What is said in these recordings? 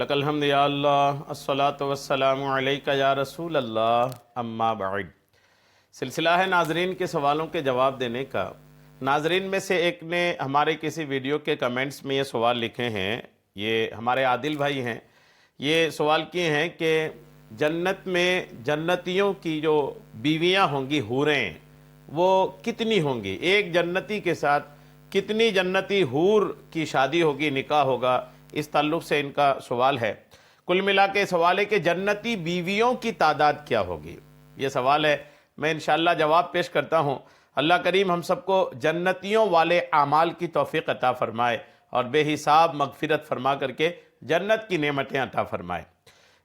لک الحمد یا اللہ الصلاۃ والسلام علیک یا رسول اللہ اما بعد۔ سلسلہ ہے ناظرین کے سوالوں کے جواب دینے کا۔ ناظرین میں سے ایک نے ہمارے کسی ویڈیو کے کمنٹس میں یہ سوال لکھے ہیں، یہ ہمارے عادل بھائی ہیں، یہ سوال کیے ہیں کہ جنت میں جنتیوں کی جو بیویاں ہوں گی، حوریں، وہ کتنی ہوں گی؟ ایک جنتی کے ساتھ کتنی جنتی حور کی شادی ہوگی، نکاح ہوگا؟ اس تعلق سے ان کا سوال ہے۔ کل ملا کے سوال ہے کہ جنتی بیویوں کی تعداد کیا ہوگی؟ یہ سوال ہے، میں انشاءاللہ جواب پیش کرتا ہوں۔ اللہ کریم ہم سب کو جنتیوں والے اعمال کی توفیق عطا فرمائے اور بے حساب مغفرت فرما کر کے جنت کی نعمتیں عطا فرمائے۔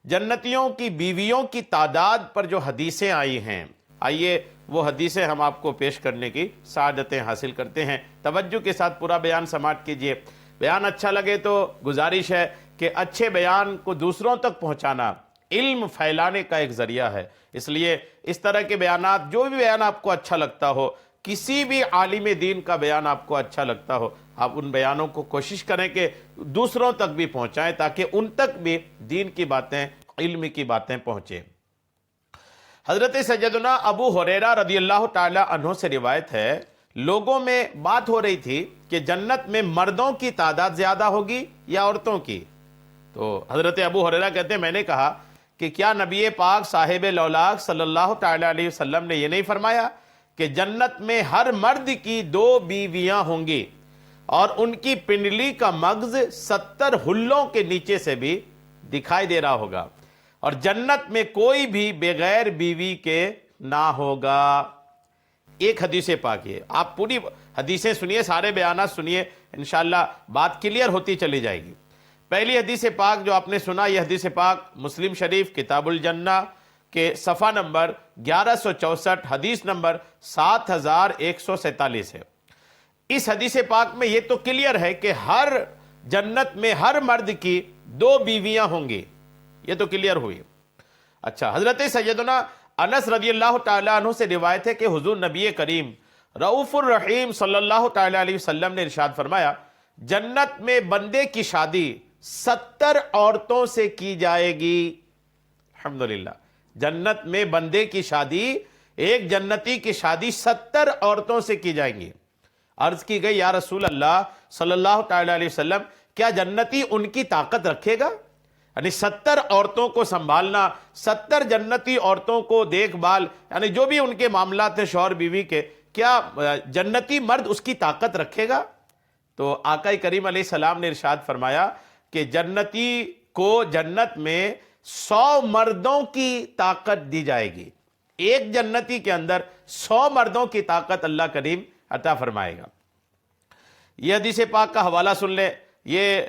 جنتیوں کی بیویوں کی تعداد پر جو حدیثیں آئی ہیں، آئیے وہ حدیثیں ہم آپ کو پیش کرنے کی سعادتیں حاصل کرتے ہیں۔ توجہ کے ساتھ پورا بیان سماعت کیجئے۔ بیان اچھا لگے تو گزارش ہے کہ اچھے بیان کو دوسروں تک پہنچانا علم پھیلانے کا ایک ذریعہ ہے، اس لیے اس طرح کے بیانات، جو بھی بیان آپ کو اچھا لگتا ہو، کسی بھی عالم دین کا بیان آپ کو اچھا لگتا ہو، آپ ان بیانوں کو کوشش کریں کہ دوسروں تک بھی پہنچائیں تاکہ ان تک بھی دین کی باتیں، علم کی باتیں پہنچیں۔ حضرت سیدنا ابو ہریرہ رضی اللہ تعالی عنہ سے روایت ہے، لوگوں میں بات ہو رہی تھی کہ جنت میں مردوں کی تعداد زیادہ ہوگی یا عورتوں کی؟ تو حضرت ابو ہریرہ کہتے ہیں، میں نے کہا کہ کیا نبی پاک صاحب لولاک صلی اللہ تعالی علیہ وسلم نے یہ نہیں فرمایا کہ جنت میں ہر مرد کی 2 بیویاں ہوں گی اور ان کی پنڈلی کا مغز 70 ہلوں کے نیچے سے بھی دکھائی دے رہا ہوگا، اور جنت میں کوئی بھی بغیر بیوی کے نہ ہوگا؟ ایک حدیث پاک ہے، آپ پوری حدیثیں سنیے، سارے بیانات سنیے، انشاءاللہ بات کلیئر ہوتی چلی جائے گی۔ پہلی حدیث پاک جو آپ نے سنا، یہ حدیث پاک مسلم شریف کتاب الجنہ کے صفحہ نمبر 1164، حدیث نمبر 7147 ہے۔ اس حدیث پاک میں یہ تو کلیئر ہے کہ ہر جنت میں ہر مرد کی 2 بیویاں ہوں گی، یہ تو کلیئر ہوئی۔ اچھا، حضرت سیدنا انس رضی اللہ تعالیٰ عنہ سے روایت ہے کہ حضور نبی کریم رؤوف الرحیم صلی اللہ تعالیٰ علیہ وسلم نے ارشاد فرمایا، جنت میں بندے کی شادی 70 عورتوں سے کی جائے گی۔ الحمدللہ، جنت میں بندے کی شادی، ایک جنتی کی شادی 70 عورتوں سے کی جائیں گی۔ عرض کی گئی، یا رسول اللہ صلی اللہ تعالیٰ علیہ وسلم، کیا جنتی ان کی طاقت رکھے گا؟ یعنی 70 عورتوں کو سنبھالنا، 70 جنتی عورتوں کو دیکھ بھال، یعنی جو بھی ان کے معاملات ہیں شوہر بیوی کے، کیا جنتی مرد اس کی طاقت رکھے گا؟ تو آقا کریم علیہ السلام نے ارشاد فرمایا کہ جنتی کو جنت میں 100 مردوں کی طاقت دی جائے گی، ایک جنتی کے اندر 100 مردوں کی طاقت اللہ کریم عطا فرمائے گا۔ یہ حدیث پاک کا حوالہ سن لیں، یہ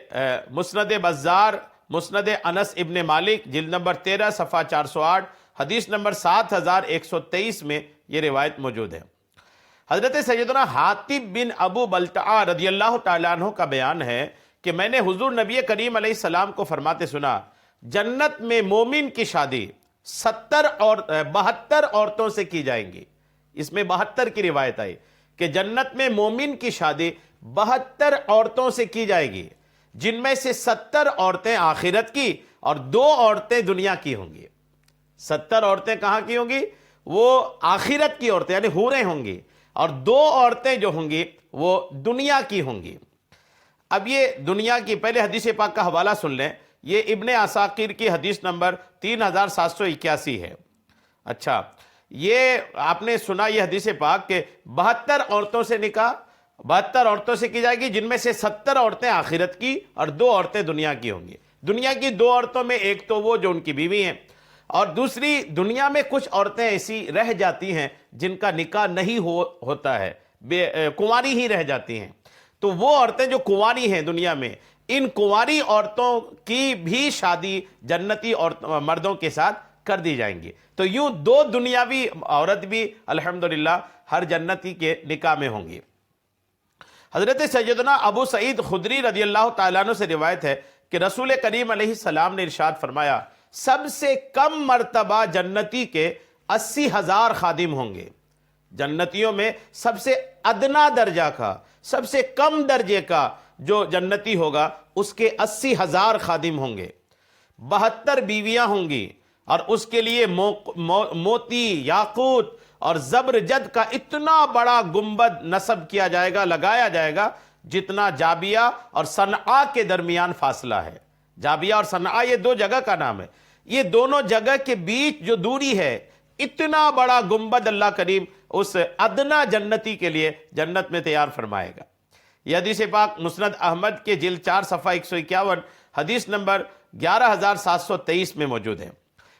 مسند بزار، مسند انس ابن مالک، جلد نمبر 13 صفحہ 408، حدیث نمبر 7123 میں یہ روایت موجود ہے۔ حضرت سیدنا حاتب بن ابو بلتعہ رضی اللہ تعالیٰ عنہ کا بیان ہے کہ میں نے حضور نبی کریم علیہ السلام کو فرماتے سنا، جنت میں مومن کی شادی 72 عورتوں سے کی جائیں گی۔ اس میں 72 کی روایت آئی کہ جنت میں مومن کی شادی 72 عورتوں سے کی جائے گی، جن میں سے 70 عورتیں آخرت کی اور 2 عورتیں دنیا کی ہوں گی۔ 70 عورتیں کہاں کی ہوں گی؟ وہ آخرت کی عورتیں یعنی حوریں ہوں گی، اور 2 عورتیں جو ہوں گی وہ دنیا کی ہوں گی۔ اب یہ دنیا کی پہلے حدیث پاک کا حوالہ سن لیں، یہ ابن عساکر کی حدیث نمبر 3781 ہے۔ اچھا، یہ آپ نے سنا یہ حدیث پاک کہ 72 عورتوں سے نکاح 72 عورتوں سے کی جائے گی، جن میں سے 70 عورتیں آخرت کی اور 2 عورتیں دنیا کی ہوں گی۔ دنیا کی 2 عورتوں میں ایک تو وہ جو ان کی بیوی ہیں، اور دوسری دنیا میں کچھ عورتیں ایسی رہ جاتی ہیں جن کا نکاح نہیں ہوتا ہے، کنواری ہی رہ جاتی ہیں۔ تو وہ عورتیں جو کنواری ہیں دنیا میں، ان کنواری عورتوں کی بھی شادی جنتی مردوں کے ساتھ کر دی جائیں گی۔ تو یوں 2 دنیاوی عورت بھی الحمدللہ ہر جنتی کے نکاح میں ہوں گی۔ حضرت سیدنا ابو سعید خدری رضی اللہ تعالیٰ عنہ سے روایت ہے کہ رسول کریم علیہ السلام نے ارشاد فرمایا، سب سے کم مرتبہ جنتی کے 80,000 خادم ہوں گے۔ جنتیوں میں سب سے ادنا درجہ کا، سب سے کم درجے کا جو جنتی ہوگا، اس کے 80,000 خادم ہوں گے۔ 72 بیویاں ہوں گی، اور اس کے لیے موتی، یاقوت اور زبرجد کا اتنا بڑا گنبد نصب کیا جائے گا، لگایا جائے گا، جتنا جابیہ اور صنعاء کے درمیان فاصلہ ہے۔ جابیہ اور صنعاء یہ دو جگہ کا نام ہے، یہ دونوں جگہ کے بیچ جو دوری ہے، اتنا بڑا گنبد اللہ کریم اس ادنا جنتی کے لیے جنت میں تیار فرمائے گا۔ یہ حدیث پاک مسند احمد کے جلد 4 صفحہ 151 حدیث نمبر 11723 میں موجود ہے۔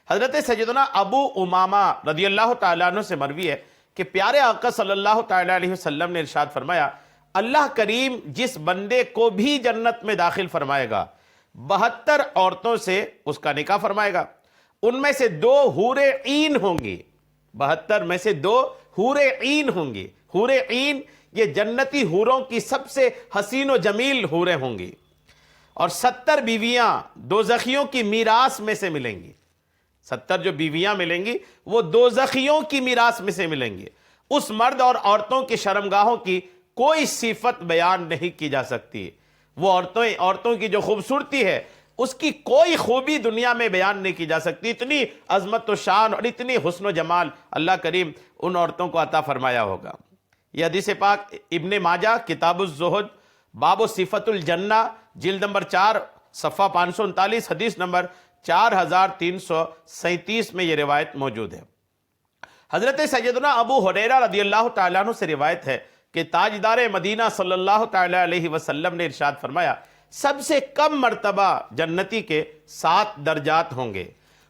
حضرت سیدنا ابو امامہ رضی اللہ تعالیٰ عنہ سے مروی ہے کہ پیارے آقا صلی اللہ تعالیٰ علیہ وسلم نے ارشاد فرمایا، اللہ کریم جس بندے کو بھی جنت میں داخل فرمائے گا، 72 عورتوں سے اس کا نکاح فرمائے گا، ان میں سے 2 حور عین ہوں گی، 72 میں سے 2 حور عین ہوں گی۔ حور عین یہ جنتی حوروں کی سب سے حسین و جمیل حوریں ہوں گی، اور 70 بیویاں دوزخیوں کی میراث میں سے ملیں گی۔ 70 جو بیویاں ملیں گی وہ دوزخیوں کی میراث میں سے ملیں گی۔ اس مرد اور عورتوں کی شرمگاہوں کی کوئی صفت بیان نہیں کی جا سکتی، وہ عورتوں کی جو خوبصورتی ہے اس کی کوئی خوبی دنیا میں بیان نہیں کی جا سکتی، اتنی عظمت و شان اور اتنی حسن و جمال اللہ کریم ان عورتوں کو عطا فرمایا ہوگا۔ یہ حدیث پاک ابن ماجہ کتاب الزہد باب صفت الجنہ جلد نمبر 4 صفحہ 539 حدیث نمبر 4337 میں یہ روایت موجود ہے۔ حضرت سیدنا ابو ہریرہ رضی اللہ تعالیٰ عنہ سے روایت ہے کہ تاجدار مدینہ صلی اللہ تعالیٰ علیہ وسلم نے ارشاد فرمایا، سب سے کم مرتبہ جنتی کے 7 درجات ہوں گے،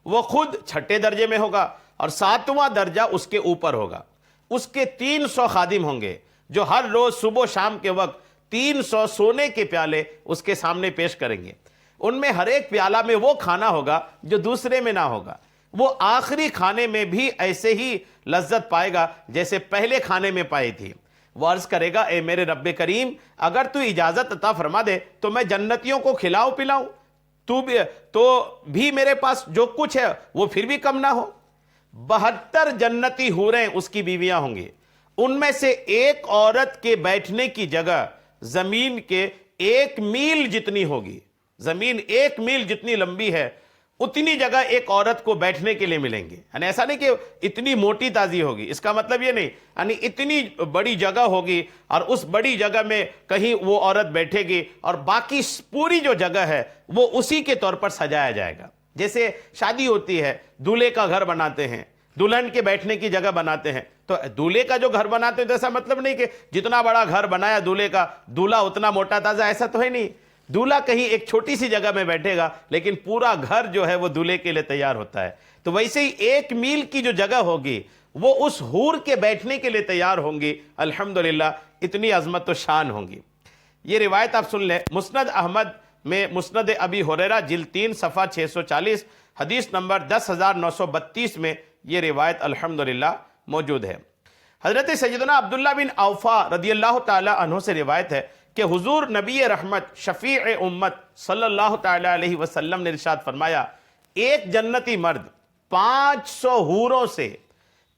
وہ خود 6 درجے میں ہوگا اور 7واں درجہ اس کے اوپر ہوگا۔ اس کے 300 خادم ہوں گے جو ہر روز صبح و شام کے وقت 300 سونے کے پیالے اس کے سامنے پیش کریں گے، ان میں ہر ایک پیالہ میں وہ کھانا ہوگا جو دوسرے میں نہ ہوگا، وہ آخری کھانے میں بھی ایسے ہی لذت پائے گا جیسے پہلے کھانے میں پائی تھی۔ وہ عرض کرے گا، اے میرے رب کریم، اگر تو اجازت عطا فرما دے تو میں جنتیوں کو کھلاؤں پلاؤں، تو بھی میرے پاس جو کچھ ہے وہ پھر بھی کم نہ ہو۔ 72 جنتی حوریں اس کی بیویاں ہوں گی، ان میں سے ایک عورت کے بیٹھنے کی جگہ زمین کے 1 میل جتنی ہوگی، زمین 1 میل جتنی لمبی ہے اتنی جگہ ایک عورت کو بیٹھنے کے لیے ملیں گے۔ یعنی ایسا نہیں کہ اتنی موٹی تازی ہوگی، اس کا مطلب یہ نہیں، یعنی اتنی بڑی جگہ ہوگی اور اس بڑی جگہ میں کہیں وہ عورت بیٹھے گی اور باقی پوری جو جگہ ہے وہ اسی کے طور پر سجایا جائے گا۔ جیسے شادی ہوتی ہے، دولہے کا گھر بناتے ہیں، دلہن کے بیٹھنے کی جگہ بناتے ہیں، تو دولہے کا جو گھر بناتے ہیں تو ایسا مطلب نہیں کہ جتنا بڑا گھر بنایا دولہے کا، دولہا اتنا موٹا تازہ، ایسا تو ہے نہیں۔ دولہا کہیں ایک چھوٹی سی جگہ میں بیٹھے گا لیکن پورا گھر جو ہے وہ دولہے کے لیے تیار ہوتا ہے۔ تو ویسے ہی 1 میل کی جو جگہ ہوگی وہ اس حور کے بیٹھنے کے لیے تیار ہوں گی۔ الحمدللہ اتنی عظمت و شان ہوں گی۔ یہ روایت آپ سن لیں، مسند احمد میں مسند ابی ہریرہ جلد 3 صفحہ 640 حدیث نمبر 10932 میں یہ روایت الحمدللہ موجود ہے۔ حضرت سیدنا عبداللہ بن اوفا رضی اللہ تعالی عنہ سے روایت ہے کہ حضور نبی رحمت شفیع امت صلی اللہ تعالی علیہ وسلم نے ارشاد فرمایا، ایک جنتی مرد 500 حوروں سے،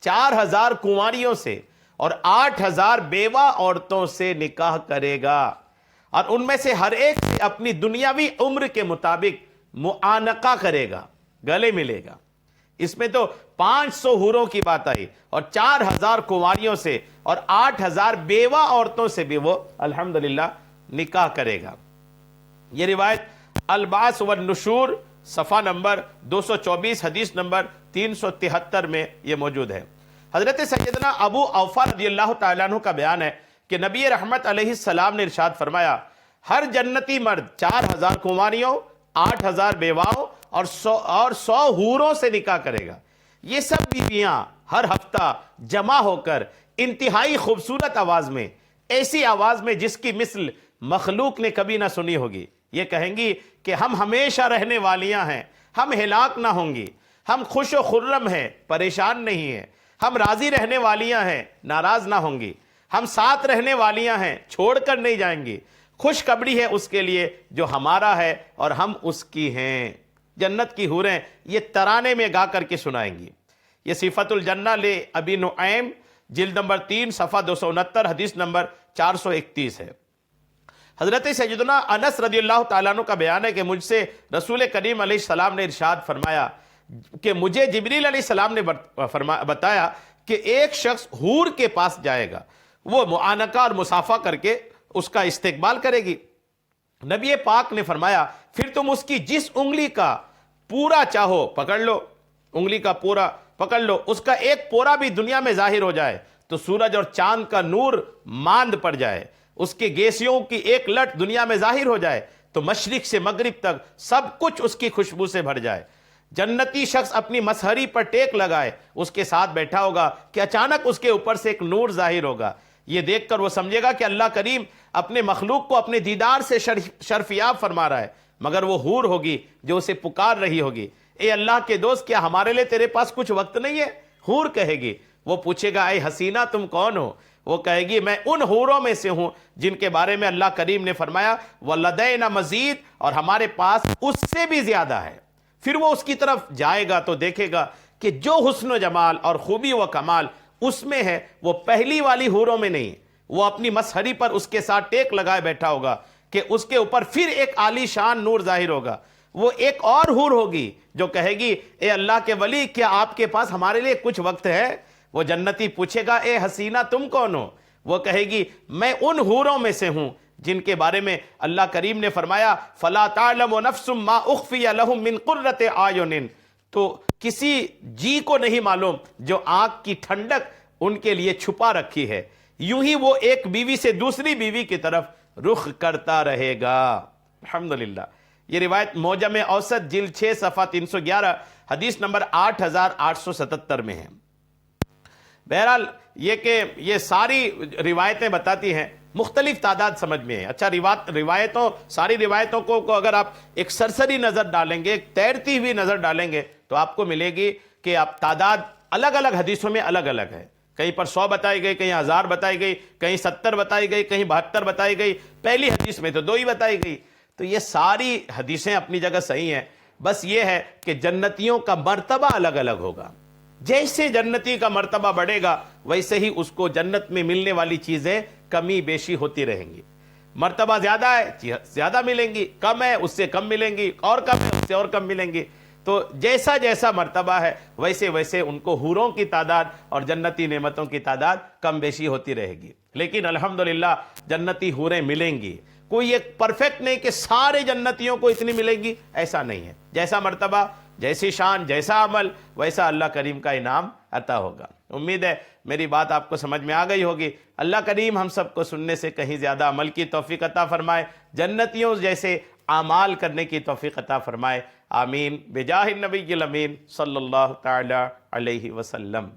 4000 کنواریوں سے اور 8000 بیوہ عورتوں سے نکاح کرے گا، اور ان میں سے ہر ایک سے اپنی دنیاوی عمر کے مطابق معانقہ کرے گا، گلے ملے گا۔ اس میں تو 500 حوروں کی بات آئی اور 4000 کنواریوں سے اور 8000 بیوہ عورتوں سے بھی وہ الحمدللہ نکاح کرے گا۔ یہ روایت البعث والنشور صفحہ نمبر 224 حدیث نمبر 373 میں یہ موجود ہے۔ حضرت سیدنا ابو اوفا رضی اللہ تعالیٰ عنہ کا بیان ہے کہ نبی رحمت علیہ السلام نے ارشاد فرمایا، ہر جنتی مرد 4000 کنواریوں، 8000 بیواؤں اور 100 حوروں سے نکاح کرے گا۔ یہ سب بیویاں ہر ہفتہ جمع ہو کر انتہائی خوبصورت آواز میں، ایسی آواز میں جس کی مثل مخلوق نے کبھی نہ سنی ہوگی، یہ کہیں گی کہ ہم ہمیشہ رہنے والیاں ہیں، ہم ہلاک نہ ہوں گی، ہم خوش و خرم ہیں، پریشان نہیں ہیں، ہم راضی رہنے والیاں ہیں، ناراض نہ ہوں گی، ہم ساتھ رہنے والیاں ہیں، چھوڑ کر نہیں جائیں گی، خوشخبری ہے اس کے لیے جو ہمارا ہے اور ہم اس کی ہیں۔ جنت کی حوریں یہ ترانے میں گا کر کے سنائیں گی۔ یہ صفت الجنہ لے ابی نعیم جلد نمبر 3 صفحہ 269 حدیث نمبر 431 ہے۔ حضرت سیدنا انس رضی اللہ تعالیٰ عنہ کا بیان ہے کہ مجھ سے رسول کریم علیہ السلام نے ارشاد فرمایا کہ مجھے جبریل علیہ السلام نے بتایا کہ ایک شخص حور کے پاس جائے گا، وہ معانقہ اور مصافحہ کر کے اس کا استقبال کرے گی۔ نبی پاک نے فرمایا پھر تم اس کی جس انگلی کا پورا چاہو پکڑ لو، انگلی کا پورا پکڑ لو، اس کا ایک پورا بھی دنیا میں ظاہر ہو جائے تو سورج اور چاند کا نور ماند پڑ جائے، اس کے گیسیوں کی ایک لٹ دنیا میں ظاہر ہو جائے تو مشرق سے مغرب تک سب کچھ اس کی خوشبو سے بھر جائے، جنتی شخص اپنی مسحری پر ٹیک لگائے، اس کے ساتھ بیٹھا ہوگا کہ اچانک اس کے اوپر سے ایک نور ظاہر ہوگا، یہ دیکھ کر وہ سمجھے گا کہ اللہ کریم اپنے مخلوق کو اپنے دیدار سے شرفیاب فرما رہا ہے، مگر وہ حور ہوگی جو اسے پکار رہی ہوگی، اے اللہ کے دوست کیا ہمارے لئے تیرے پاس کچھ وقت نہیں ہے؟ حور کہے گی، وہ پوچھے گا اے حسینہ تم کون ہو؟ وہ کہے گی میں ان حوروں میں سے ہوں جن کے بارے میں اللہ کریم نے فرمایا وَلَدَيْنَا مَزِيد، اور ہمارے پاس اس سے بھی زیادہ ہے۔ پھر وہ اس کی طرف جائے گا تو دیکھے گا کہ جو حسن و جمال اور خوبی و کمال اس میں ہے وہ پہلی والی حوروں میں نہیں، وہ اپنی مسحری پر اس کے ساتھ ٹیک لگائے بیٹھا ہوگا کہ اس کے اوپر پھر ایک عالی شان نور ظاہر ہوگا، وہ ایک اور حور ہوگی جو کہے گی اے اللہ کے ولی کیا آپ کے پاس ہمارے لیے کچھ وقت ہے؟ وہ جنتی پوچھے گا اے حسینہ تم کون ہو؟ وہ کہے گی میں ان حوروں میں سے ہوں جن کے بارے میں اللہ کریم نے فرمایا فَلَا تَعْلَمُ نَفْسٌ مَا أُخْفِيَ لَهُم مِّن قُرَّةِ أَعْيُنٍ، تو کسی جی کو نہیں معلوم جو آنکھ کی ٹھنڈک ان کے لیے چھپا رکھی ہے، یوں ہی وہ ایک بیوی سے دوسری بیوی کی طرف رخ کرتا رہے گا۔ الحمدللہ یہ روایت معجم اوسط جلد 6 صفحہ 311 حدیث نمبر 8877 میں ہے۔ بہرحال یہ کہ یہ ساری روایتیں بتاتی ہیں، مختلف تعداد سمجھ میں ہے۔ اچھا ساری روایتوں کو اگر آپ ایک سرسری نظر ڈالیں گے، ایک تیرتی ہوئی نظر ڈالیں گے تو آپ کو ملے گی کہ آپ تعداد الگ الگ حدیثوں میں الگ الگ ہے، کہیں پر 100 بتائی گئی، کہیں 1000 بتائی گئی، کہیں 70 بتائی گئی، کہیں 72 بتائی گئی، پہلی حدیث میں تو 2 ہی بتائی گئی۔ تو یہ ساری حدیثیں اپنی جگہ صحیح ہیں، بس یہ ہے کہ جنتیوں کا مرتبہ الگ الگ ہوگا، جیسے جنتی کا مرتبہ بڑھے گا ویسے ہی اس کو جنت میں ملنے والی چیزیں کمی بیشی ہوتی رہیں گی، مرتبہ زیادہ ہے زیادہ ملیں گی، کم ہے اس سے کم ملیں گی، اور کم ہے اس سے اور کم ملیں گی، تو جیسا جیسا مرتبہ ہے ویسے ویسے ان کو حوروں کی تعداد اور جنتی نعمتوں کی تعداد کم بیشی ہوتی رہے گی، لیکن الحمدللہ جنتی حوریں ملیں گی، کوئی ایک پرفیکٹ نہیں کہ سارے جنتیوں کو اتنی ملے گی، ایسا نہیں ہے، جیسا مرتبہ جیسی شان جیسا عمل ویسا اللہ کریم کا انعام عطا ہوگا۔ امید ہے میری بات آپ کو سمجھ میں آ گئی ہوگی۔ اللہ کریم ہم سب کو سننے سے کہیں زیادہ عمل کی توفیق عطا فرمائے، جنتیوں جیسے اعمال کرنے کی توفیق عطا فرمائے، آمین بجاہ النبی الامین صلی اللہ تعالی علیہ وسلم۔